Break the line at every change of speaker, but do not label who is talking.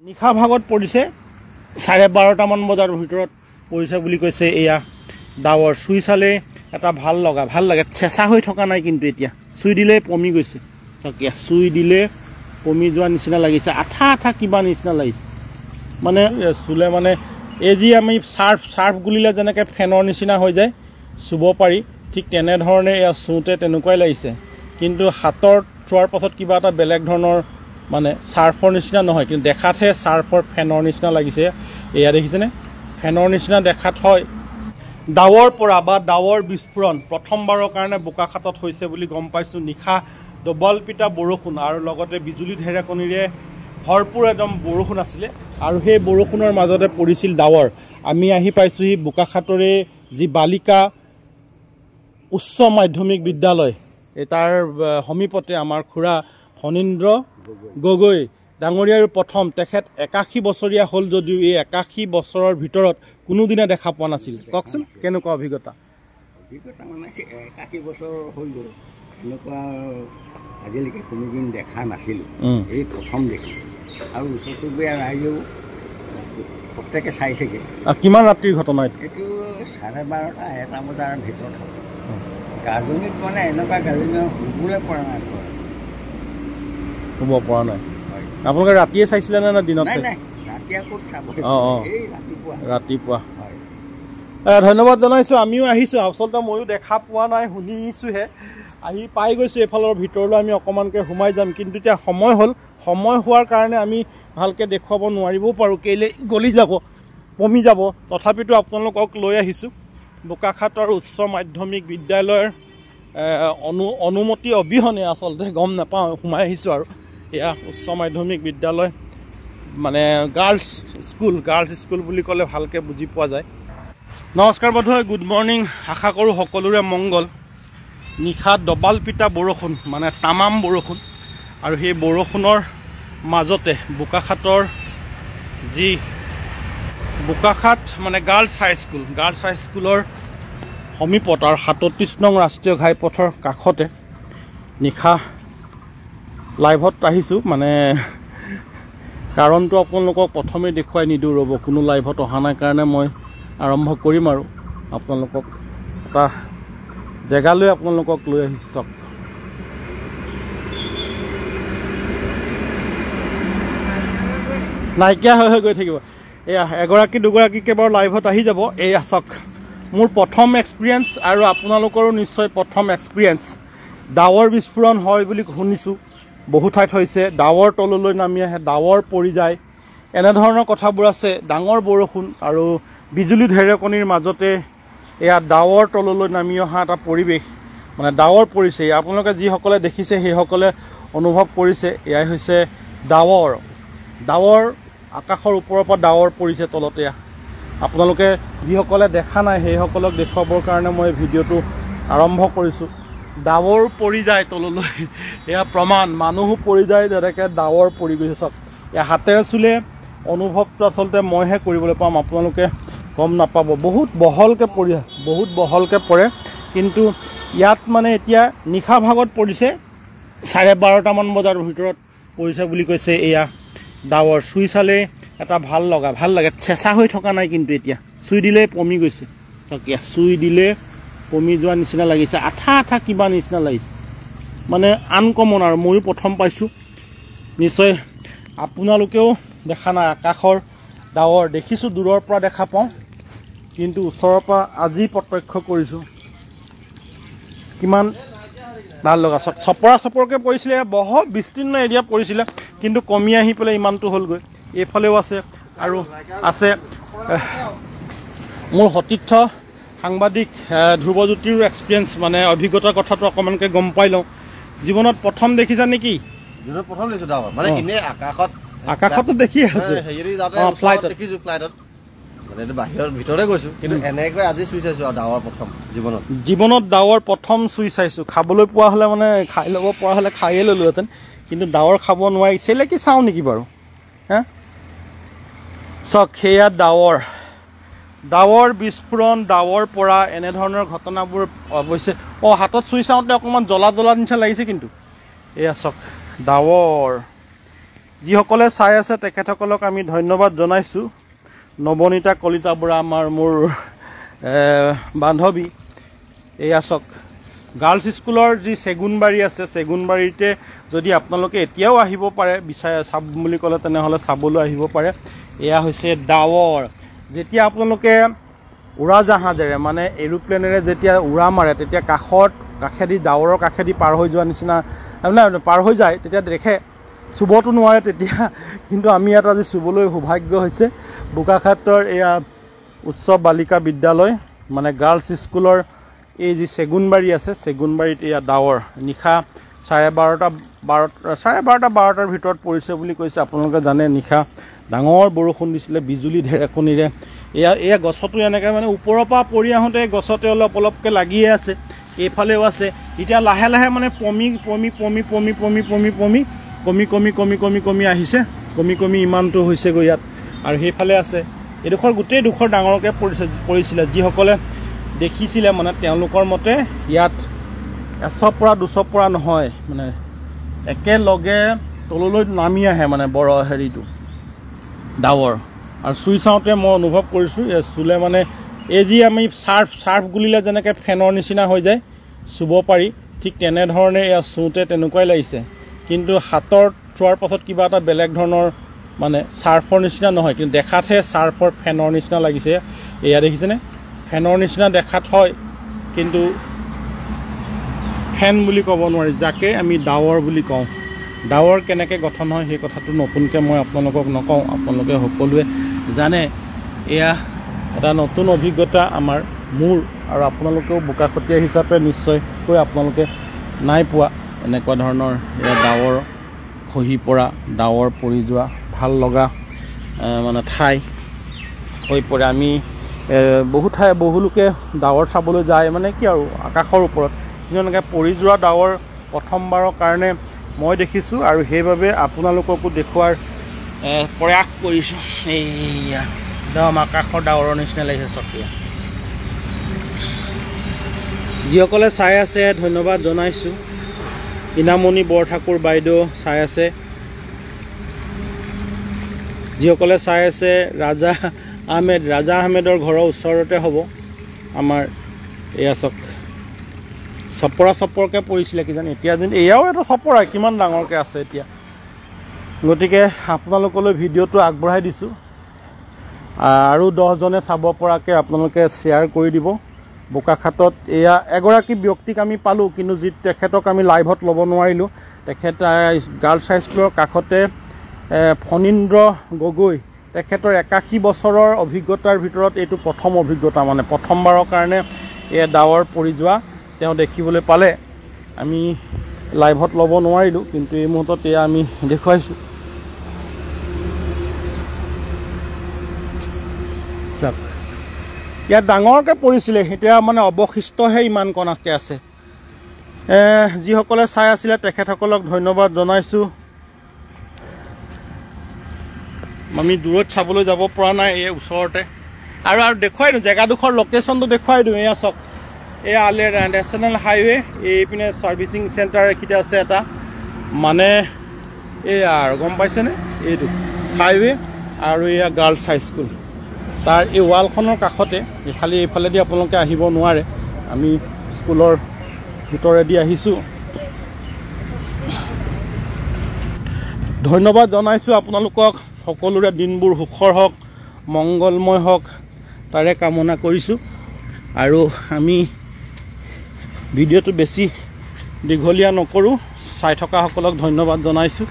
নিশা ভাগত পৰিছে 12:30 মান বজাৰ ভিতৰত পৰিছে বুলি কৈছে। এয়া ডাৱৰ চুই চালে এটা ভাল লাগে চেঁচা হৈ থকা নাই, কিন্তু এতিয়া চুই দিলে পমি গৈছে। চাকিয়া চুই দিলে পমি যোৱা নিচিনা লাগিছে, আঠা কিবা নিচিনা লাগিছে। মানে চুলে মানে এই যি আমি চাৰ্ফ গুলিলে যেনেকৈ ফেনৰ নিচিনা হৈ যায় চুব পাৰি, ঠিক তেনেধৰণে এয়া চুওঁতে তেনেকুৱাই লাগিছে। কিন্তু হাতত চোৱাৰ পাছত কিবা এটা বেলেগ ধৰণৰ মানে চাৰ্ফৰ নিচিনা নহয়, কিন্তু দেখাতহে চাৰ্ফৰ ফেনৰ নিচিনা লাগিছে। এয়া দেখিছেনে, ফেনৰ নিচিনা দেখাত হয়। ডাৱৰ পৰা বা ডাৱৰ বিস্ফোৰণ প্ৰথমবাৰৰ কাৰণে বোকাখাটত হৈছে বুলি গম পাইছোঁ। নিশা ডবল পিটা বৰষুণ আৰু লগতে বিজুলী ঢেৰেকণিৰে ভৰপূৰ একদম বৰষুণ আছিলে, আৰু সেই বৰষুণৰ মাজতে পৰিছিল ডাৱৰ। আমি আহি পাইছোঁহি বোকাখাটৰে যি বালিকা উচ্চ মাধ্যমিক বিদ্যালয়, তাৰ সমীপতে আমাৰ খুৰা ফণীন্দ্ৰ গগৈ ডাঙৰীয়াৰ প্ৰথম। তেখেত 81 বছৰীয়া হ'ল যদিও এই 81 বছৰৰ ভিতৰত কোনোদিনে দেখা পোৱা নাছিল। কওকচোন কেনেকুৱা অভিজ্ঞতা?
মানে 81 বছৰ হৈ গ'ল, এনেকুৱা আজিলৈকে কোনোদিন দেখা নাছিলোঁ, এই প্ৰথম দেখিলোঁ। আৰু ওচৰ চুবুৰীয়া ৰাইজেও প্ৰত্যেকে চাইছেগৈ।
কিমান ৰাতিৰ ঘটনা এইটো?
12:30-1 বজাৰ ভিতৰত হ'ব। গাজনিত মানে এনেকুৱা গাজনি শুবলে পৰা নাই,
শুব পৰা নাই। আপোনালোকে ৰাতিয়ে চাইছিলে নে দিনত?
ৰাতি ক'ত চাব,
ৰাতিপুৱা। ধন্যবাদ জনাইছোঁ। আমিও আহিছোঁ, আচলতে ময়ো দেখা পোৱা নাই, শুনিছোঁহে। আহি পাই গৈছোঁ এইফালৰ ভিতৰলৈ, আমি অকণমানকৈ সোমাই যাম। কিন্তু এতিয়া সময় হ'ল, সময় হোৱাৰ কাৰণে আমি ভালকৈ দেখুৱাব নোৱাৰিবও পাৰোঁ, কেলৈ গলি যাব, পমি যাব। তথাপিতো আপোনালোকক লৈ আহিছোঁ বোকাখাটৰ উচ্চ মাধ্যমিক বিদ্যালয়ৰ অনুমতি অবিহনে, আচলতে গম নাপাওঁ, সোমাই আহিছোঁ। আৰু এয়া উচ্চ মাধ্যমিক বিদ্যালয়, মানে গাৰ্লছ স্কুল বুলি ক'লে ভালকৈ বুজি পোৱা যায়। নমস্কাৰ বন্ধু, গুড মৰ্ণিং। আশা কৰোঁ সকলোৰে মংগল। নিশা ডবাল পিটা বৰষুণ, মানে তামাম বৰষুণ, আৰু সেই বৰষুণৰ মাজতে বোকাখাটৰ যি বোকাখাট মানে গাৰ্লছ হাইস্কুলৰ সমীপত আৰু 37 নং ৰাষ্ট্ৰীয় ঘাইপথৰ কাষতে নিশা লাইভত আহিছোঁ। মানে কাৰণটো আপোনালোকক প্ৰথমে দেখুৱাই নিদিওঁ, ৰ'ব, কোনো লাইভত অহা নাই কাৰণে মই আৰম্ভ কৰিম আৰু আপোনালোকক এটা জেগালৈ আপোনালোকক লৈ আহিছোঁ। নাইকিয়া হৈ গৈ থাকিব। এয়া এগৰাকী দুগৰাকীকে বাৰু লাইভত আহি যাব। এয়া চাওক, মোৰ প্ৰথম এক্সপিৰিয়েঞ্চ, আৰু আপোনালোকৰো নিশ্চয় প্ৰথম এক্সপিৰিয়েঞ্চ। ডাৱৰ বিস্ফোৰণ হয় বুলি শুনিছোঁ, বহু ঠাইত হৈছে। ডাৱৰ তললৈ নামি আহে, ডাৱৰ পৰি যায়, এনেধৰণৰ কথাবোৰ আছে। ডাঙৰ বৰষুণ আৰু বিজুলী ঢেৰেকণিৰ মাজতে এয়া ডাৱৰ তললৈ নামি অহা এটা পৰিৱেশ, মানে ডাৱৰ পৰিছে। আপোনালোকে যিসকলে দেখিছে সেইসকলে অনুভৱ কৰিছে, এয়াই হৈছে ডাৱৰ। আকাশৰ ওপৰৰ পৰা ডাৱৰ পৰিছে তলতে। আপোনালোকে যিসকলে দেখা নাই সেইসকলক দেখুৱাবৰ কাৰণে মই ভিডিঅ'টো আৰম্ভ কৰিছোঁ। ডাৱৰ পৰি যায় তললৈ, এয়া প্ৰমাণ। মানুহো পৰি যায়, যেনেকৈ ডাৱৰ পৰি গৈছে। চাওক, এয়া হাতেৰে চুলে অনুভৱটো আচলতে মইহে কৰিবলৈ পাম, আপোনালোকে গম নাপাব। বহুত বহলকৈ পৰে, কিন্তু ইয়াত মানে এতিয়া নিশা ভাগত পৰিছে 12:30 মান বজাৰ ভিতৰত পৰিছে বুলি কৈছে। এয়া ডাৱৰ চুই চালে এটা ভাল লাগে চেঁচা হৈ থকা নাই, কিন্তু এতিয়া চুই দিলে পমি গৈছে। চাকিয়া চুই দিলে পমি যোৱা নিচিনা লাগিছে, আঠা কিবা নিচিনা লাগিছে। মানে আনকমন, আৰু ময়ো প্ৰথম পাইছোঁ। নিশ্চয় আপোনালোকেও দেখা নাই আকাশৰ ডাৱৰ। দেখিছোঁ, দূৰৰ পৰা দেখা পাওঁ, কিন্তু ওচৰৰ পৰা আজি প্ৰত্যক্ষ কৰিছোঁ। কিমান ভাল লগা, চপৰকৈ পৰিছিলে, বহুত বিস্তীৰ্ণ এৰিয়া পৰিছিলে, কিন্তু কমি আহি পেলাই ইমানটো হ'লগৈ। এইফালেও আছে, আৰু আছে মোৰ সতীৰ্থ সাংবাদিক ধ্ৰুৱজ্যোতিৰো এক্সপিৰিয়েঞ্চ, মানে অভিজ্ঞতাৰ কথাটো অকণমানকৈ গম পাই লওঁ। জীৱনত প্ৰথম দেখিছা নেকি?
জীৱনত প্ৰথম দেখিছোঁ ডাৱৰ, মানে এনেই
আকাশতো দেখি আছোঁ,
ফ্লাইটত দেখিছোঁ, মানে বাহিৰৰ ভিতৰতে গৈছোঁ, কিন্তু এনেকৈ আজি চুই চাইছোঁ আৰু ডাৱৰ প্ৰথম জীৱনত
ডাৱৰ প্ৰথম চুই চাইছোঁ। খাবলৈ পোৱা হ'লে, মানে খাই ল'ব পৰা হ'লে খায়ে ল'লোহেঁতেন, কিন্তু ডাৱৰ খাব নোৱাৰি। চেলেকি চাওঁ নেকি বাৰু? হা, চাওক, সেয়া ডাৱৰ বিস্ফোৰণ, ডাৱৰ পৰা এনেধৰণৰ ঘটনাবোৰ অৱশ্যে। হাতত চুই চাওঁতে অকণমান জ্বলা নিচিনা লাগিছে, কিন্তু এয়া চাওক ডাৱৰ। যিসকলে চাই আছে তেখেতসকলক আমি ধন্যবাদ জনাইছোঁ। নৱনীতা কলিতা বৰা মোৰ বান্ধৱী। এয়া চাওক গাৰ্লছ স্কুলৰ যি চেগুনবাৰী আছে, চেগুনবাৰীতে যদি আপোনালোকে এতিয়াও আহিব পাৰে চাম বুলি ক'লে তেনেহ'লে চাবলৈ আহিব পাৰে। এয়া হৈছে ডাৱৰ। যেতিয়া আপোনালোকে উৰাজাহাজেৰে মানে এৰোপ্লেনেৰে যেতিয়া উৰা মাৰে তেতিয়া কাষেদি ডাৱৰৰ কাষেদি পাৰ হৈ যোৱা নিচিনা পাৰ হৈ যায়, তেতিয়া দেখে। চুবতো নোৱাৰে তেতিয়া, কিন্তু আমি ইয়াত আজি চুবলৈ সৌভাগ্য হৈছে। বোকাখাটৰ এয়া উচ্চ বালিকা বিদ্যালয় মানে গাৰ্লছ স্কুলৰ এই যি চেগুনবাৰী আছে, চেগুনবাৰীত এয়া ডাৱৰ। নিশা 12:30-12টাৰ ভিতৰত পৰিছে বুলি কৈছে। আপোনালোকে জানে নিশা ডাঙৰ বৰষুণ দিছিলে বিজুলী ঢেৰেকণিৰে। এয়া গছতো এনেকৈ মানে ওপৰৰ পৰা পৰি আহোঁতে গছতে অলপকৈ লাগিয়ে আছে, এইফালেও আছে। এতিয়া লাহে লাহে মানে কমি আহিছে, কমি ইমানটো হৈছেগৈ ইয়াত। আৰু সেইফালে আছে এইডোখৰ গোটেই ডোখৰ ডাঙৰকৈ পৰিছিলে। যিসকলে দেখিছিলে মানে তেওঁলোকৰ মতে ইয়াত 100 পৰা 200 পৰা নহয়, মানে একেলগে তললৈ নামি আহে মানে হেৰিটো ডাৱৰ। আৰু চুই চাওঁতে মই অনুভৱ কৰিছোঁ চুলে মানে এই যি আমি চাৰ্ফ গুলিলে যেনেকৈ ফেনৰ নিচিনা হৈ যায় চুব পাৰি, ঠিক তেনেধৰণে এয়া চুওঁতে তেনেকুৱাই লাগিছে। কিন্তু হাতত চোৱাৰ পাছত কিবা এটা বেলেগ ধৰণৰ মানে চাৰ্ফৰ নিচিনা নহয়, কিন্তু দেখাতহে চাৰ্ফৰ ফেনৰ নিচিনা লাগিছে। এয়া দেখিছেনে, ফেনৰ নিচিনা দেখাত হয়, কিন্তু ফেন বুলি ক'ব নোৱাৰি, যাকে আমি ডাৱৰ বুলি কওঁ। ডাৱৰ কেনেকৈ গঠন হয় সেই কথাটো নতুনকৈ মই আপোনালোকক নকওঁ, আপোনালোকে সকলোৱে জানে। এয়া এটা নতুন অভিজ্ঞতা মোৰ, আৰু আপোনালোকেও বোকাখতীয়া হিচাপে নিশ্চয়কৈ আপোনালোকে নাই পোৱা এনেকুৱা ধৰণৰ এয়া ডাৱৰ খহি পৰা, ডাৱৰ পৰি যোৱা ভাল লগা মানে ঠাই হৈ পৰে। আমি বহুলোকে ডাৱৰ চাবলৈ যায় মানে কি আৰু আকাশৰ ওপৰত, কিন্তু এনেকৈ পৰি যোৱা ডাৱৰ প্ৰথমবাৰৰ কাৰণে মই দেখিছোঁ, আৰু সেইবাবে আপোনালোককো দেখুৱাৰ প্ৰয়াস কৰিছোঁ। এইয়া একদম আকাশৰ ডাৱৰৰ নিচিনা লাগিছে চকিয়া। যিসকলে চাই আছে ধন্যবাদ জনাইছোঁ। ইনামণি বৰঠাকুৰ বাইদেউ চাই আছে। যিসকলে চাই আছে ৰাজা আহমেদৰ ঘৰৰ ওচৰতে হ'ব আমাৰ। এয়া চাওক চপৰকৈ পৰিছিলে কিজানি, এতিয়া যেন এয়াও এটা চপৰা কিমান ডাঙৰকৈ আছে এতিয়া। গতিকে আপোনালোকলৈ ভিডিঅ'টো আগবঢ়াই দিছোঁ, আৰু 10জনে চাব পৰাকৈ আপোনালোকে শ্বেয়াৰ কৰি দিব। বোকাখাটত এয়া এগৰাকী ব্যক্তিক আমি পালোঁ, কিন্তু তেখেতক আমি লাইভত ল'ব নোৱাৰিলোঁ। তেখেত গাৰ্লছ হাইস্কুলৰ কাষতে ফণীন্দ্ৰ গগৈ, তেখেতৰ 81 বছৰৰ অভিজ্ঞতাৰ ভিতৰত এইটো প্ৰথম অভিজ্ঞতা, মানে প্ৰথমবাৰৰ কাৰণে এয়া ডাৱৰ পৰি যোৱা তেওঁ দেখিবলৈ পালে। আমি লাইভত ল'ব নোৱাৰিলোঁ, কিন্তু এই মুহূৰ্তত এয়া আমি দেখুৱাইছোঁ। চাওক ইয়াত ডাঙৰকৈ পৰিছিলে, এতিয়া মানে অৱশিষ্টহে ইমান কণাকৈ আছে। যিসকলে চাই আছিলে তেখেতসকলক ধন্যবাদ জনাইছোঁ। আমি দূৰত চাবলৈ যাব পৰা নাই, এই ওচৰতে। আৰু দেখুৱাই দিওঁ জেগাডোখৰ লোকেশ্যনটো দেখুৱাই দিওঁ। এয়া চাওক, এয়া নেশ্যনেল হাইৱে, এইপিনে ছাৰ্ভিচিং চেণ্টাৰ এইখিনিতে আছে এটা, মানে এয়া আৰু গম পাইছেনে, এইটো হাইৱে আৰু এয়া গাৰ্লছ হাইস্কুল। তাৰ এই ৱালখনৰ কাষতে, এইফালেদি আপোনালোকে আহিব নোৱাৰে, আমি স্কুলৰ ভিতৰেদি আহিছোঁ। ধন্যবাদ জনাইছোঁ আপোনালোকক। সকলোৰে দিনবোৰ সুখৰ হওক, মংগলময় হওক, তাৰে কামনা কৰিছোঁ। আৰু আমি ভিডিঅ'টো বেছি দীঘলীয়া নকৰোঁ, চাই থকাসকলক ধন্যবাদ জনাইছোঁ।